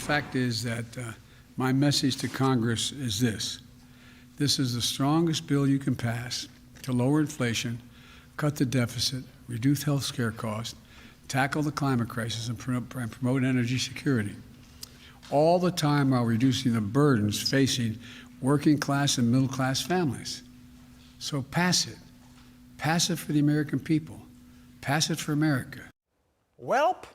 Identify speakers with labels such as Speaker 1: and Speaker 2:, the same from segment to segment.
Speaker 1: fact is that my message to Congress is this. This is the strongest bill you can pass to lower inflation, cut the deficit, reduce health care costs, tackle the climate crisis, and promote energy security, all the time while reducing the burdens facing working class and middle class families. So pass it. Pass it for the American people. Pass it for America.
Speaker 2: Welp,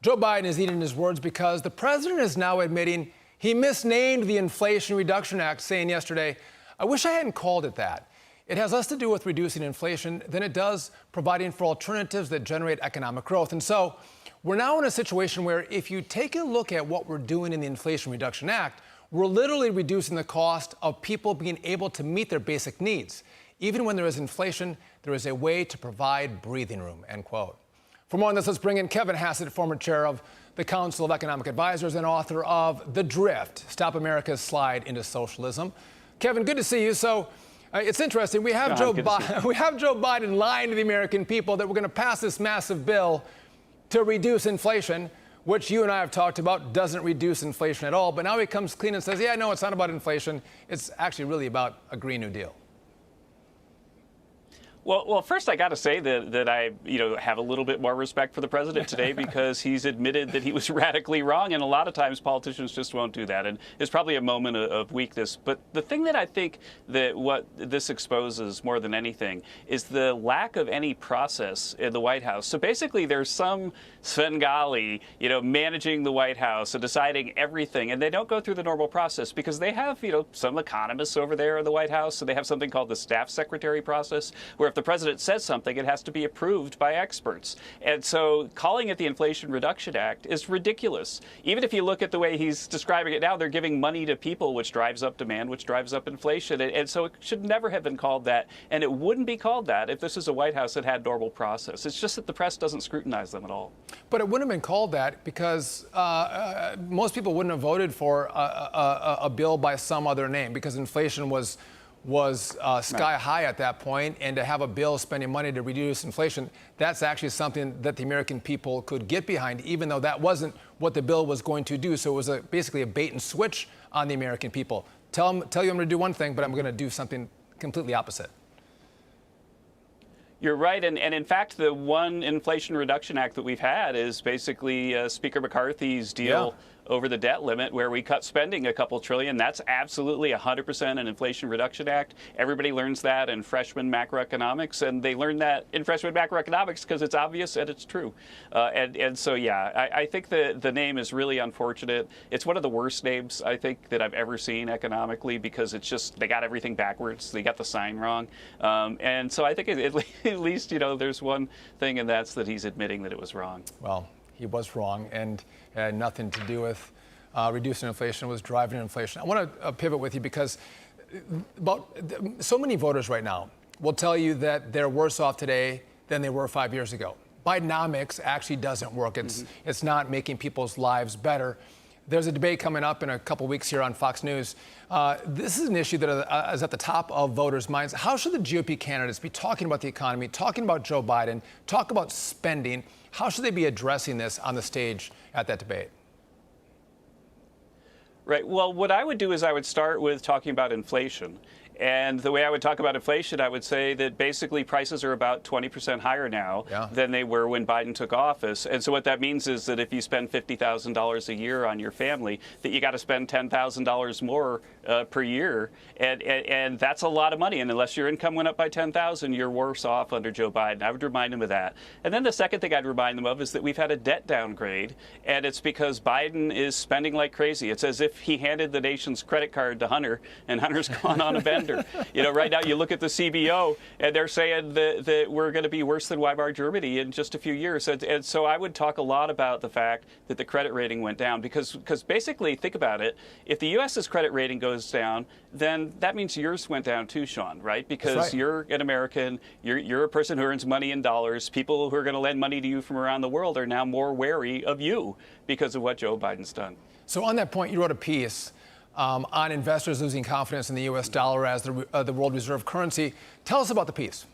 Speaker 2: Joe Biden is eating his words because the president is now admitting he misnamed the Inflation Reduction Act, saying yesterday, "I wish I hadn't called it that. It has less to do with reducing inflation than it does providing for alternatives that generate economic growth." And so we're now in a situation where if you take a look at what we're doing in the Inflation Reduction Act, we're literally reducing the cost of people being able to meet their basic needs. Even when there is inflation, there is a way to provide breathing room, end quote. For more on this, let's bring in Kevin Hassett, former chair of the Council of Economic Advisors and author of The Drift, Stop America's Slide into Socialism. Kevin, good to see you. So it's interesting. We have Joe Biden lying to the American people that we're going to pass this massive bill to reduce inflation, which you and I have talked about doesn't reduce inflation at all. But now he comes clean and says, yeah, no, it's not about inflation. It's actually really about a Green New Deal.
Speaker 3: Well, first I got to say that I, have a little bit more respect for the president today because he's admitted that he was radically wrong, and a lot of times politicians just won't do that, and it's probably a moment of weakness. But the thing that I think that what this exposes more than anything is the lack of any process in the White House. So basically, there's some Svengali, managing the White House and deciding everything, and they don't go through the normal process because they have, some economists over there in the White House, so they have something called the staff secretary process, where if the president says something, it has to be approved by experts. And so calling it the Inflation Reduction Act is ridiculous. Even if you look at the way he's describing it now, they're giving money to people, which drives up demand, which drives up inflation. And so it should never have been called that. And it wouldn't be called that if this is a White House that had normal process. It's just that the press doesn't scrutinize them at all.
Speaker 2: But it wouldn't have been called that because most people wouldn't have voted for a bill by some other name because inflation was sky high at that point, and to have a bill spending money to reduce inflation, that's actually something that the American people could get behind, even though that wasn't what the bill was going to do. So it was basically a bait and switch on the American people. Tell you I'm going to do one thing, but I'm going to do something completely opposite.
Speaker 3: You're right, and in fact, the one Inflation Reduction Act that we've had is basically Speaker McCarthy's deal over the debt limit, where we cut spending a couple trillion. That's absolutely 100% an Inflation Reduction Act. Everybody learns that in freshman macroeconomics, and they learn that in freshman macroeconomics because it's obvious and it's true. And so, yeah, I think the name is really unfortunate. It's one of the worst names, I think, that I've ever seen economically because it's just, they got everything backwards. They got the sign wrong. And so I think at least, there's one thing, and that's that he's admitting that it was wrong.
Speaker 2: Well, he was wrong, and had nothing to do with reducing inflation. It was driving inflation. I want to pivot with you because so many voters right now will tell you that they're worse off today than they were 5 years ago. Bidenomics actually doesn't work. It's not making people's lives better. There's a debate coming up in a couple weeks here on Fox News. This is an issue that is at the top of voters' minds. How should the GOP candidates be talking about the economy, talking about Joe Biden, talk about spending? How should they be addressing this on the stage at that debate?
Speaker 3: Right. Well, what I would do is I would start with talking about inflation. And the way I would talk about inflation, I would say that basically prices are about 20% higher now than they were when Biden took office. And so what that means is that if you spend $50,000 a year on your family, that you got to spend $10,000 more per year. And that's a lot of money. And unless your income went up by $10,000, you're worse off under Joe Biden. I would remind them of that. And then the second thing I'd remind them of is that we've had a debt downgrade. And it's because Biden is spending like crazy. It's as if he handed the nation's credit card to Hunter, and Hunter's gone on a bender. Right now you look at the CBO, and they're saying that we're going to be worse than Weimar Germany in just a few years. And so I would talk a lot about the fact that the credit rating went down because basically, think about it. If the U.S.'s credit rating goes down, then that means yours went down too, Sean, right? Because you're an American, you're a person who earns money in dollars. People who are going to lend money to you from around the world are now more wary of you because of what Joe Biden's done.
Speaker 2: So on that point, you wrote a piece on investors losing confidence in the U.S. dollar as the world reserve currency. Tell us about the piece.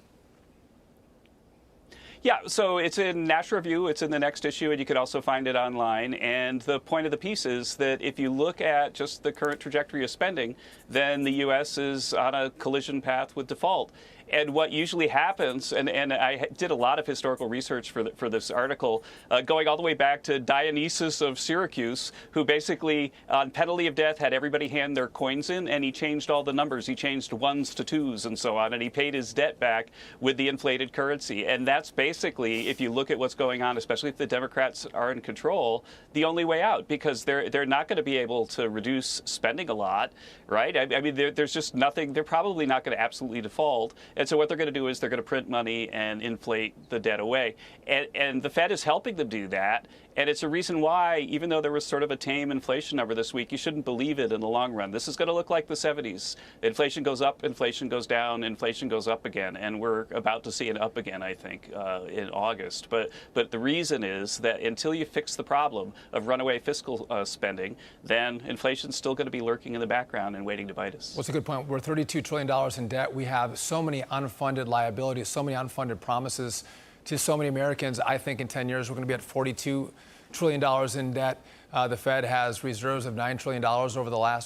Speaker 3: Yeah, so it's in National Review, it's in the next issue, and you can also find it online. And the point of the piece is that if you look at just the current trajectory of spending, then the U.S. is on a collision path with default. And what usually happens, and I did a lot of historical research for this article, going all the way back to Dionysius of Syracuse, who basically, on penalty of death, had everybody hand their coins in, and he changed all the numbers. He changed ones to twos and so on, and he paid his debt back with the inflated currency. And that's basically, if you look at what's going on, especially if the Democrats are in control, the only way out, because they're not going to be able to reduce spending a lot, right? I mean, there's just nothing. They're probably not going to absolutely default. And so what they're going to do is they're going to print money and inflate the debt away. And the Fed is helping them do that. And it's a reason why, even though there was sort of a tame inflation number this week, you shouldn't believe it in the long run. This is going to look like the 70s. Inflation goes up, inflation goes down, inflation goes up again. And we're about to see it up again, I think, in August. But the reason is that until you fix the problem of runaway fiscal spending, then inflation's still going to be lurking in the background and waiting to bite us.
Speaker 2: Well, that's a good point. We're $32 trillion in debt. We have so many unfunded liabilities, so many unfunded promises to so many Americans. I think in 10 years, we're going to be at $42 trillion in debt. The Fed has reserves of $9 trillion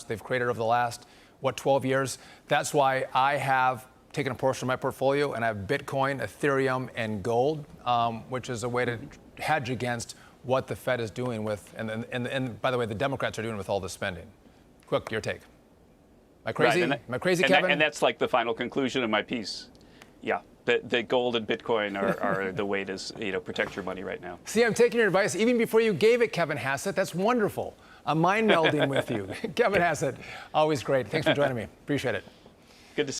Speaker 2: they've created over the last, 12 years. That's why I have taken a portion of my portfolio and I have Bitcoin, Ethereum, and gold, which is a way to hedge against what the Fed is doing with, and by the way, the Democrats are doing with all this spending. Quick, your take. Am I crazy?
Speaker 3: Right,
Speaker 2: Am I crazy, Kevin?
Speaker 3: And that's like the final conclusion of my piece. Yeah. The gold and Bitcoin are the way to protect your money right now.
Speaker 2: See, I'm taking your advice even before you gave it, Kevin Hassett. That's wonderful. I'm mind melding with you. Kevin Hassett, always great. Thanks for joining me. Appreciate it.